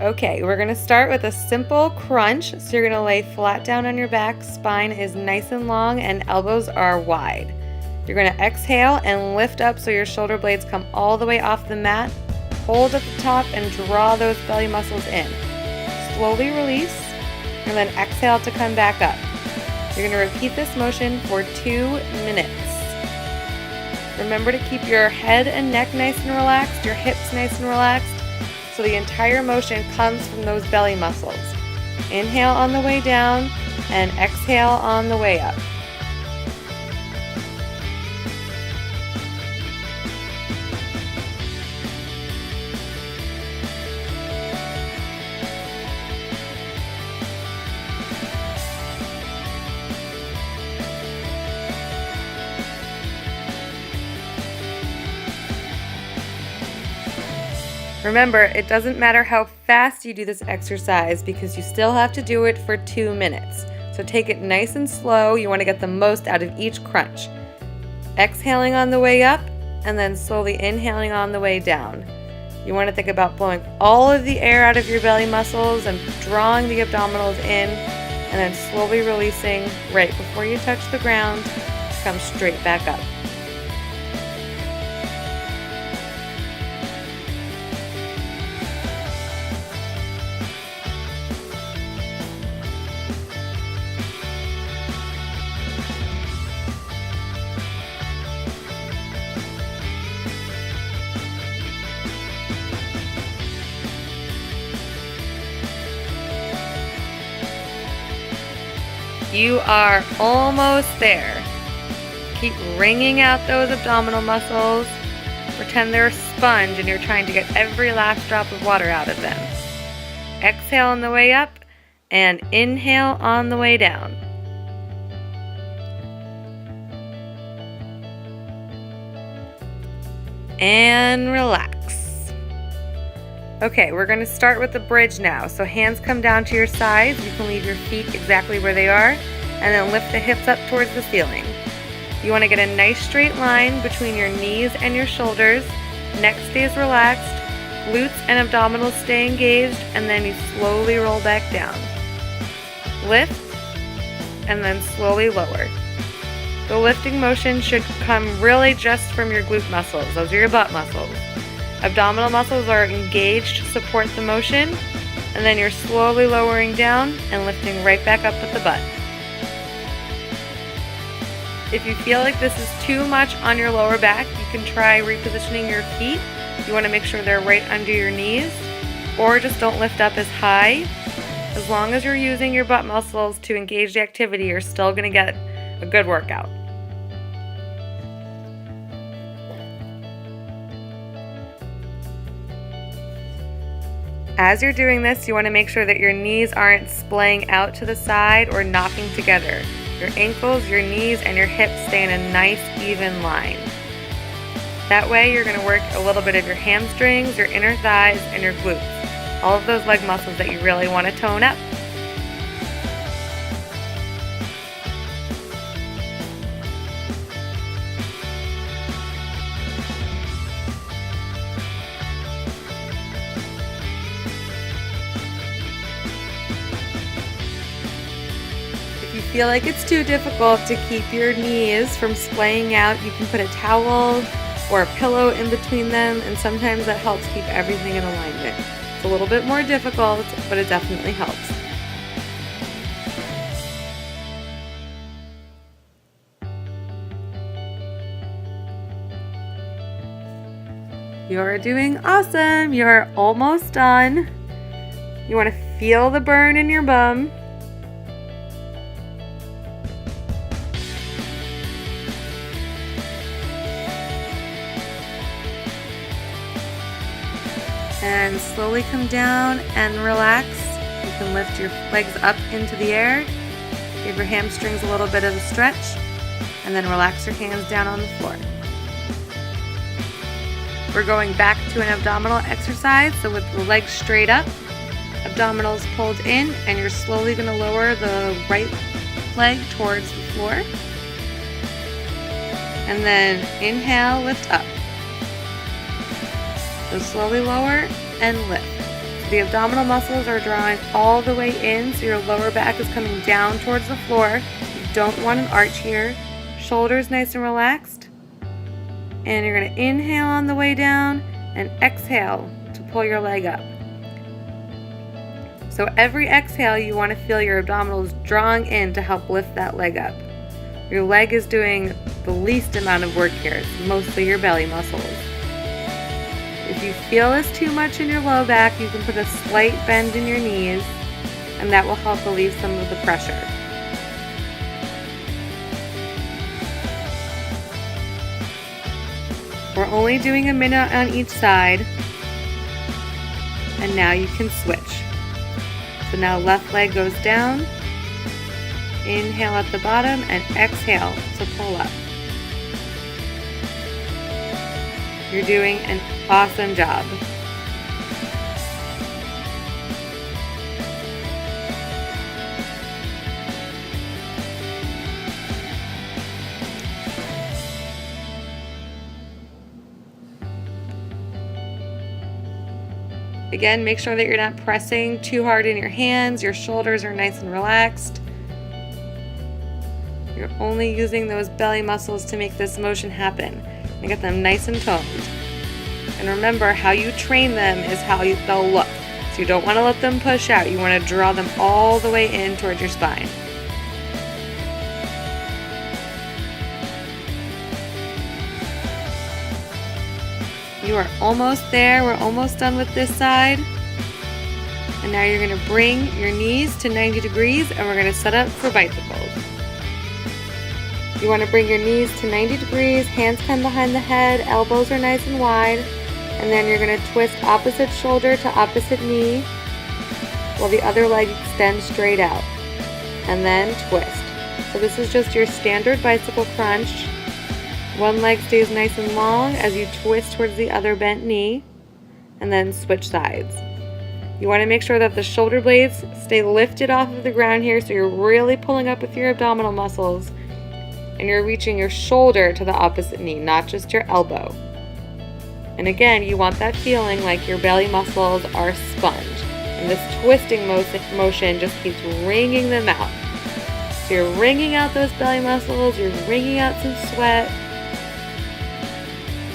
Okay, we're gonna start with a simple crunch. So you're gonna lay flat down on your back, spine is nice and long, and elbows are wide. You're gonna exhale and lift up so your shoulder blades come all the way off the mat. Hold at the top and draw those belly muscles in. Slowly release, and then exhale to come back up. You're gonna repeat this motion for 2 minutes. Remember to keep your head and neck nice and relaxed, your hips nice and relaxed, so the entire motion comes from those belly muscles. Inhale on the way down and exhale on the way up. Remember, it doesn't matter how fast you do this exercise because you still have to do it for 2 minutes. So take it nice and slow. You want to get the most out of each crunch. Exhaling on the way up and then slowly inhaling on the way down. You want to think about blowing all of the air out of your belly muscles and drawing the abdominals in, and then slowly releasing right before you touch the ground. Come straight back up. You are almost there. Keep wringing out those abdominal muscles. Pretend they're a sponge and you're trying to get every last drop of water out of them. Exhale on the way up and inhale on the way down. And relax. Okay, we're going to start with the bridge now. So hands come down to your sides. You can leave your feet exactly where they are, and then lift the hips up towards the ceiling. You want to get a nice straight line between your knees and your shoulders. Neck stays relaxed, glutes and abdominals stay engaged, and then you slowly roll back down. Lift, and then slowly lower. The lifting motion should come really just from your glute muscles. Those are your butt muscles. Abdominal muscles are engaged to support the motion, and then you're slowly lowering down and lifting right back up with the butt. If you feel like this is too much on your lower back, you can try repositioning your feet. You want to make sure they're right under your knees, or just don't lift up as high. As long as you're using your butt muscles to engage the activity, you're still going to get a good workout. As you're doing this, you want to make sure that your knees aren't splaying out to the side or knocking together. Your ankles, your knees, and your hips stay in a nice, even line. That way, you're going to work a little bit of your hamstrings, your inner thighs, and your glutes. All of those leg muscles that you really want to tone up. If you feel like it's too difficult to keep your knees from splaying out, you can put a towel or a pillow in between them, and sometimes that helps keep everything in alignment. It's a little bit more difficult, but it definitely helps. You're doing awesome. You're almost done. You want to feel the burn in your bum. And slowly come down and relax. You can lift your legs up into the air. Give your hamstrings a little bit of a stretch, and then relax your hands down on the floor. We're going back to an abdominal exercise, so with the legs straight up, abdominals pulled in, and you're slowly going to lower the right leg towards the floor. And then inhale, lift up. So slowly lower and lift. the abdominal muscles are drawing all the way in, so your lower back is coming down towards the floor. You don't want an arch here. Shoulders nice and relaxed. And you're going to inhale on the way down and exhale to pull your leg up. So every exhale, you want to feel your abdominals drawing in to help lift that leg up. Your leg is doing the least amount of work here. It's mostly your belly muscles. If you feel this too much in your low back, you can put a slight bend in your knees, and that will help relieve some of the pressure. We're only doing a minute on each side, and now you can switch. So now left leg goes down, inhale at the bottom, and exhale to pull up. You're doing an awesome job. Again, make sure that you're not pressing too hard in your hands. Your shoulders are nice and relaxed. You're only using those belly muscles to make this motion happen and get them nice and toned. And remember, how you train them is how they'll look. So you don't want to let them push out. You want to draw them all the way in towards your spine. You are almost there. We're almost done with this side. And now you're going to bring your knees to 90 degrees and we're going to set up for bicycles. You want to bring your knees to 90 degrees, hands come behind the head, elbows are nice and wide, and then you're going to twist opposite shoulder to opposite knee while the other leg extends straight out. And then twist. So this is just your standard bicycle crunch. One leg stays nice and long as you twist towards the other bent knee, and then switch sides. You want to make sure that the shoulder blades stay lifted off of the ground here, so you're really pulling up with your abdominal muscles, and you're reaching your shoulder to the opposite knee, not just your elbow. And again, you want that feeling like your belly muscles are a sponge, and this twisting motion just keeps wringing them out. So you're wringing out those belly muscles, you're wringing out some sweat,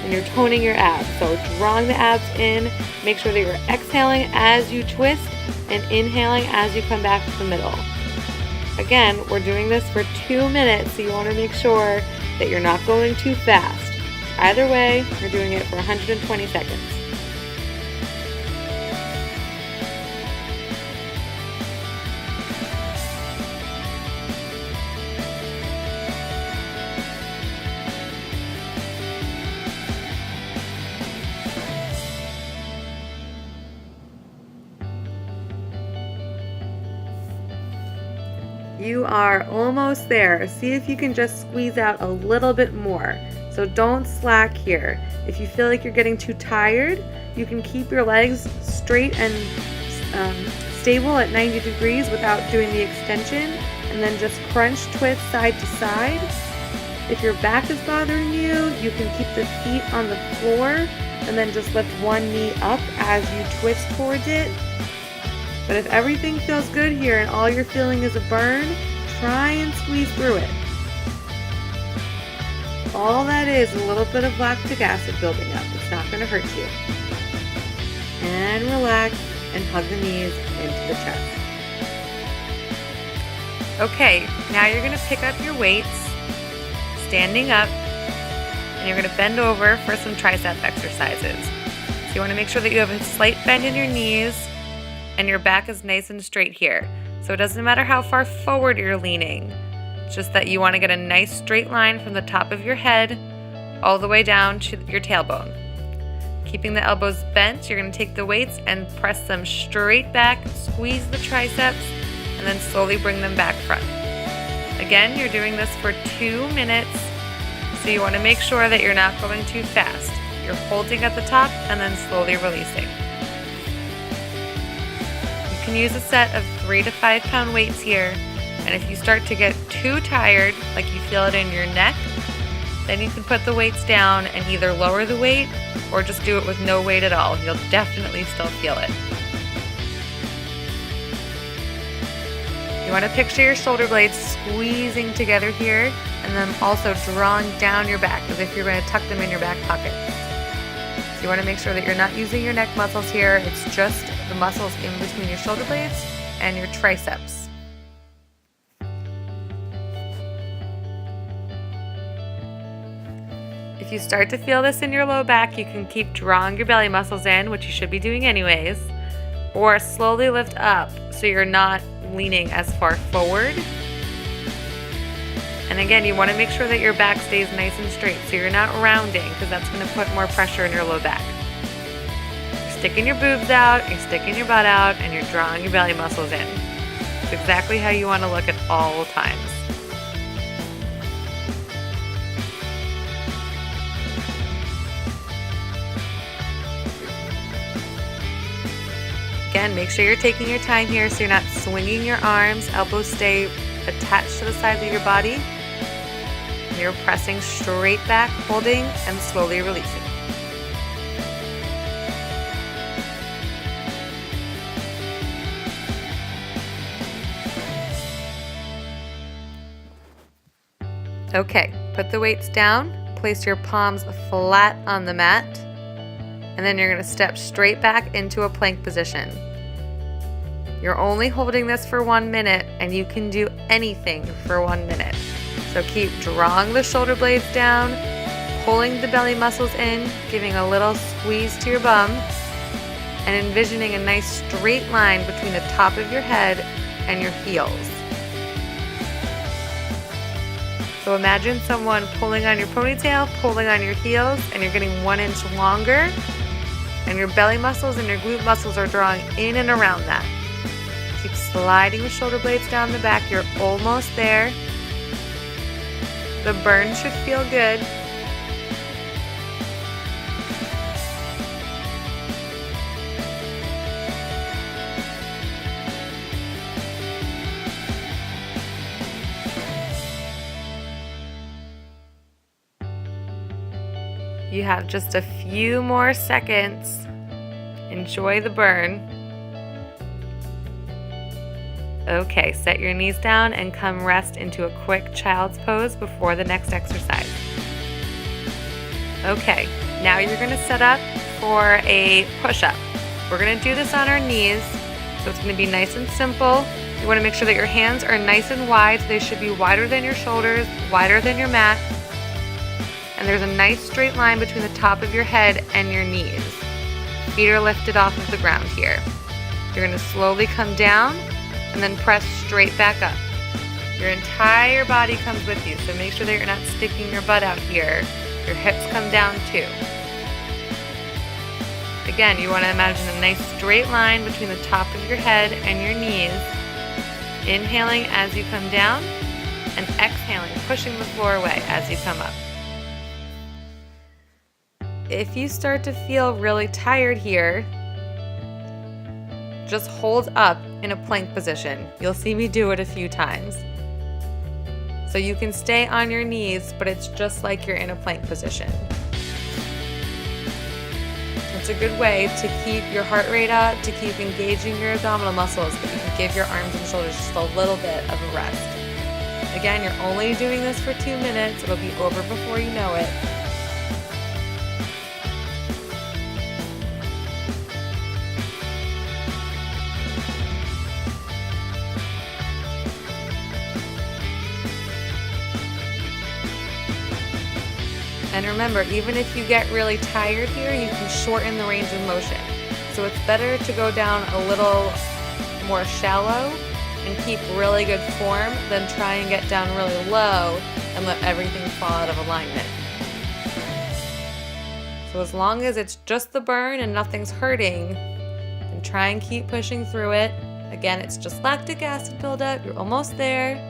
and you're toning your abs. So drawing the abs in, make sure that you're exhaling as you twist and inhaling as you come back to the middle. Again, we're doing this for 2 minutes, so you want to make sure that you're not going too fast. Either way, you're doing it for 120 seconds. You are almost there. See if you can just squeeze out a little bit more. So don't slack here. If you feel like you're getting too tired, you can keep your legs straight and stable at 90 degrees without doing the extension, and then just crunch, twist side to side. If your back is bothering you, you can keep the feet on the floor and then just lift one knee up as you twist towards it. But if everything feels good here and all you're feeling is a burn, try and squeeze through it. All that is a little bit of lactic acid building up. It's not going to hurt you. And relax and hug the knees into the chest. Okay, now you're going to pick up your weights, standing up, and you're going to bend over for some tricep exercises. So you want to make sure that you have a slight bend in your knees and your back is nice and straight here. So it doesn't matter how far forward you're leaning. It's just that you want to get a nice straight line from the top of your head all the way down to your tailbone. Keeping the elbows bent, you're going to take the weights and press them straight back, squeeze the triceps, and then slowly bring them back front. Again, you're doing this for 2 minutes, so you want to make sure that you're not going too fast. You're holding at the top and then slowly releasing. You can use a set of 3 to 5 pound weights here, and if you start to get too tired, like you feel it in your neck, then you can put the weights down and either lower the weight or just do it with no weight at all. You'll definitely still feel it. want to picture your shoulder blades squeezing together here and then also drawing down your back as if you're going to tuck them in your back pocket. So you want to make sure that you're not using your neck muscles here. It's just the muscles in between your shoulder blades and your triceps. If you start to feel this in your low back, you can keep drawing your belly muscles in, which you should be doing anyways, or slowly lift up so you're not leaning as far forward. And again, you want to make sure that your back stays nice and straight so you're not rounding, because that's going to put more pressure in your low back. You're sticking your boobs out, you're sticking your butt out, and you're drawing your belly muscles in. It's exactly how you want to look at all times. Again, make sure you're taking your time here so you're not swinging your arms. Elbows stay attached to the sides of your body. And you're pressing straight back, holding, and slowly releasing. Okay, put the weights down, place your palms flat on the mat, and then you're going to step straight back into a plank position. You're only holding this for 1 minute, and you can do anything for 1 minute. So keep drawing the shoulder blades down, pulling the belly muscles in, giving a little squeeze to your bum, and envisioning a nice straight line between the top of your head and your heels. So imagine someone pulling on your ponytail, pulling on your heels, and you're getting 1 inch longer, and your belly muscles and your glute muscles are drawing in and around that. Keep sliding the shoulder blades down the back. You're almost there. The burn should feel good. You have just a few more seconds. Enjoy the burn. Okay, set your knees down and come rest into a quick child's pose before the next exercise. Okay, now you're going to set up for a push-up. We're going to do this on our knees, so it's going to be nice and simple. You want to make sure that your hands are nice and wide. They should be wider than your shoulders, wider than your mat. And there's a nice straight line between the top of your head and your knees. Feet are lifted off of the ground here. You're going to slowly come down and then press straight back up. Your entire body comes with you, so make sure that you're not sticking your butt out here. Your hips come down too. Again, you want to imagine a nice straight line between the top of your head and your knees. Inhaling as you come down and exhaling, pushing the floor away as you come up. If you start to feel really tired here, just hold up in a plank position. You'll see me do it a few times. So you can stay on your knees, but it's just like you're in a plank position. It's a good way to keep your heart rate up, to keep engaging your abdominal muscles, but you can give your arms and shoulders just a little bit of a rest. Again, you're only doing this for 2 minutes. It'll be over before you know it. And remember, even if you get really tired here, you can shorten the range of motion. So it's better to go down a little more shallow and keep really good form than try and get down really low and let everything fall out of alignment. So as long as it's just the burn and nothing's hurting, then try and keep pushing through it. Again, it's just lactic acid buildup. You're almost there.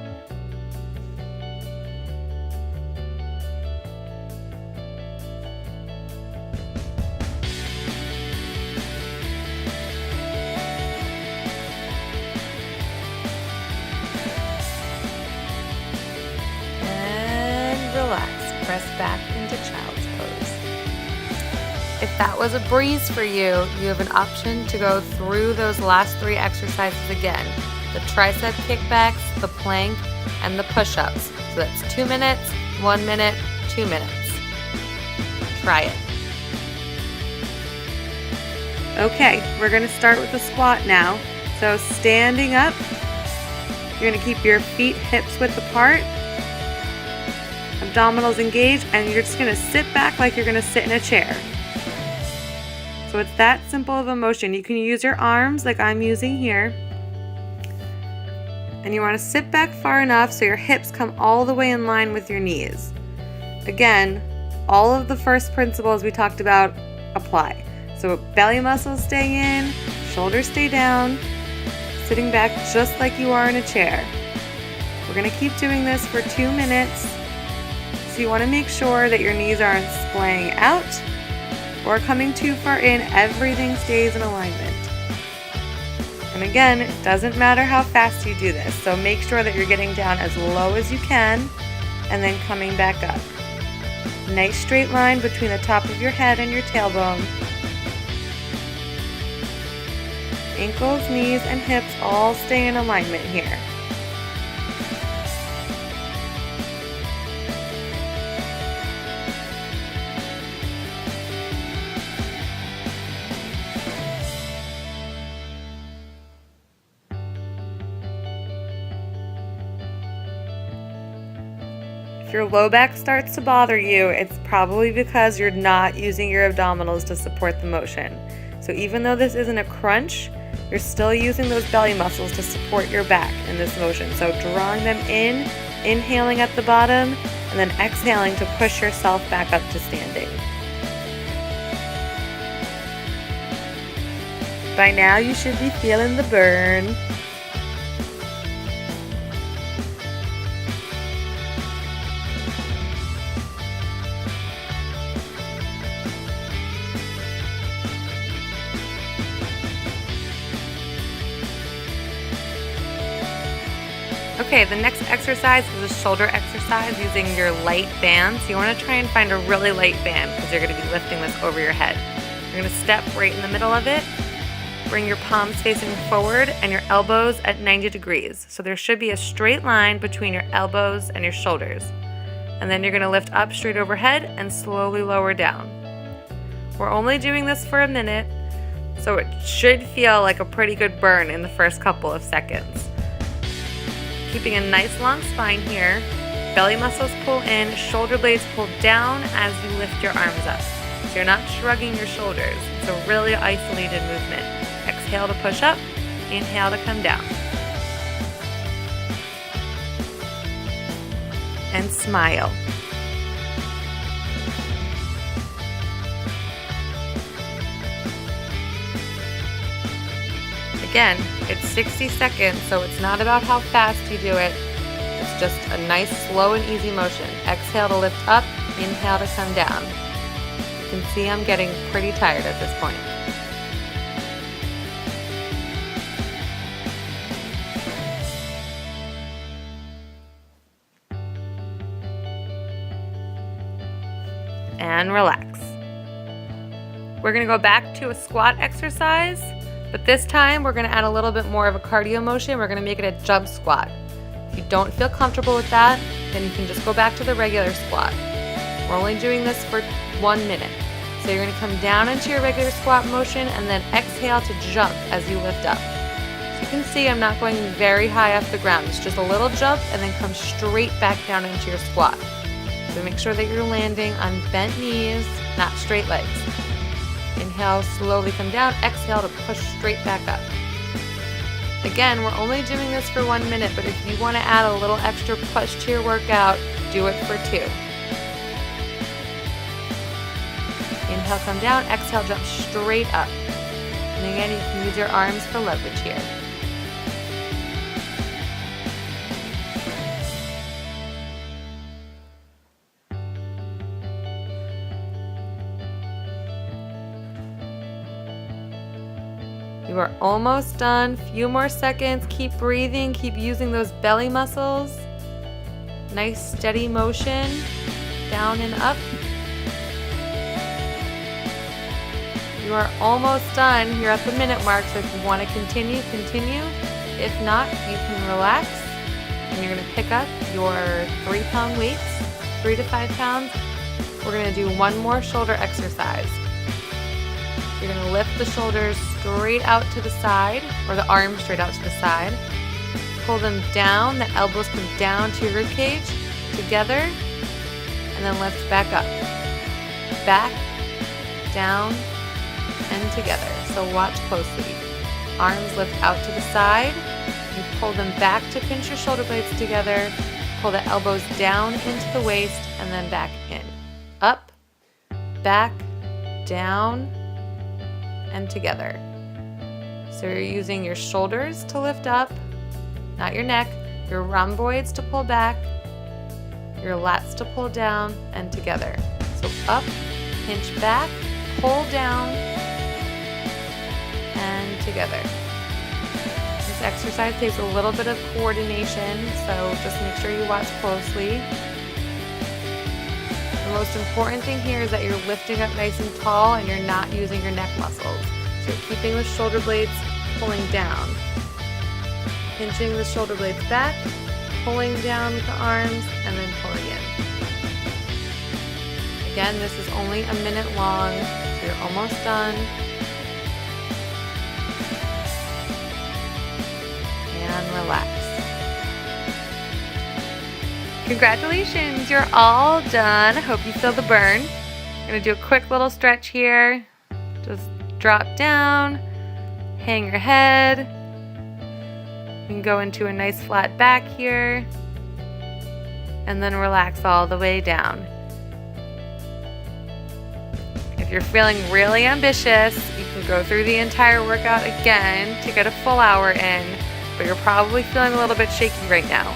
Relax, press back into child's pose. If that was a breeze for you, you have an option to go through those last 3 exercises again. the tricep kickbacks, the plank, and the push-ups. So that's 2 minutes, 1 minute, 2 minutes. Try it. Okay, we're gonna start with the squat now. So standing up, you're gonna keep your feet hips width apart, abdominals engaged, and you're just gonna sit back like you're gonna sit in a chair. So it's that simple of a motion. You can use your arms like I'm using here. And you want to sit back far enough so your hips come all the way in line with your knees. Again, all of the first principles we talked about apply. So belly muscles stay in, shoulders stay down, sitting back just like you are in a chair. We're going to keep doing this for 2 minutes. So you want to make sure that your knees aren't splaying out or coming too far in. Everything stays in alignment. And again, it doesn't matter how fast you do this, so make sure that you're getting down as low as you can and then coming back up. Nice straight line between the top of your head and your tailbone. Ankles, knees, and hips all stay in alignment here. If your low back starts to bother you, it's probably because you're not using your abdominals to support the motion. So even though this isn't a crunch, you're still using those belly muscles to support your back in this motion. So drawing them in, inhaling at the bottom, and then exhaling to push yourself back up to standing. By now you should be feeling the burn. Okay, the next exercise is a shoulder exercise using your light band. So you want to try and find a really light band because you're going to be lifting this over your head. You're going to step right in the middle of it, bring your palms facing forward and your elbows at 90 degrees. So there should be a straight line between your elbows and your shoulders. And then you're going to lift up straight overhead and slowly lower down. We're only doing this for a minute, so it should feel like a pretty good burn in the first couple of seconds. Keeping a nice long spine here, belly muscles pull in, shoulder blades pull down as you lift your arms up. So you're not shrugging your shoulders. It's a really isolated movement. Exhale to push up, inhale to come down. And smile. Again, it's 60 seconds, so it's not about how fast you do it. It's just a nice, slow and easy motion. Exhale to lift up, inhale to come down. You can see I'm getting pretty tired at this point. And relax. We're gonna go back to a squat exercise. But this time, we're going to add a little bit more of a cardio motion. We're going to make it a jump squat. If you don't feel comfortable with that, then you can just go back to the regular squat. We're only doing this for 1 minute. So you're going to come down into your regular squat motion and then exhale to jump as you lift up. So you can see I'm not going very high off the ground. It's just a little jump and then come straight back down into your squat. So make sure that you're landing on bent knees, not straight legs. Inhale, slowly come down. Exhale to push straight back up. Again, we're only doing this for 1 minute, but if you want to add a little extra push to your workout, do it for 2. Inhale, come down. Exhale, jump straight up. And again, you can use your arms for leverage here. You are almost done. Few more seconds. Keep breathing. Keep using those belly muscles. Nice steady motion. Down and up. You are almost done. You're at the minute mark, so if you want to continue, continue. If not, you can relax and you're gonna pick up your 3-pound weights, 3 to 5 pounds. We're gonna do one more shoulder exercise. You're gonna lift the shoulders straight out to the side, or the arms straight out to the side. Pull them down, the elbows come down to your rib cage, together, and then lift back up. Back, down, and together. So watch closely. Arms lift out to the side. You pull them back to pinch your shoulder blades together. Pull the elbows down into the waist and then back in. Up, back, down, and together. So you're using your shoulders to lift up, not your neck, your rhomboids to pull back, your lats to pull down, and together. So up, pinch back, pull down, and together. This exercise takes a little bit of coordination, so just make sure you watch closely. The most important thing here is that you're lifting up nice and tall and you're not using your neck muscles. So you're keeping the shoulder blades pulling down. Pinching the shoulder blades back, pulling down with the arms, and then pulling in. Again, this is only a minute long, so you're almost done. And relax. Congratulations, you're all done. I hope you feel the burn. I'm gonna do a quick little stretch here. Just drop down, hang your head. You can go into a nice flat back here, and then relax all the way down. If you're feeling really ambitious, you can go through the entire workout again to get a full hour in, but you're probably feeling a little bit shaky right now.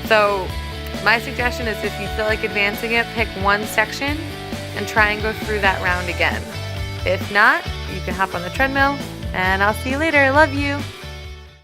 So my suggestion is if you feel like advancing it, pick one section and try and go through that round again. If not, you can hop on the treadmill, and I'll see you later. Love you.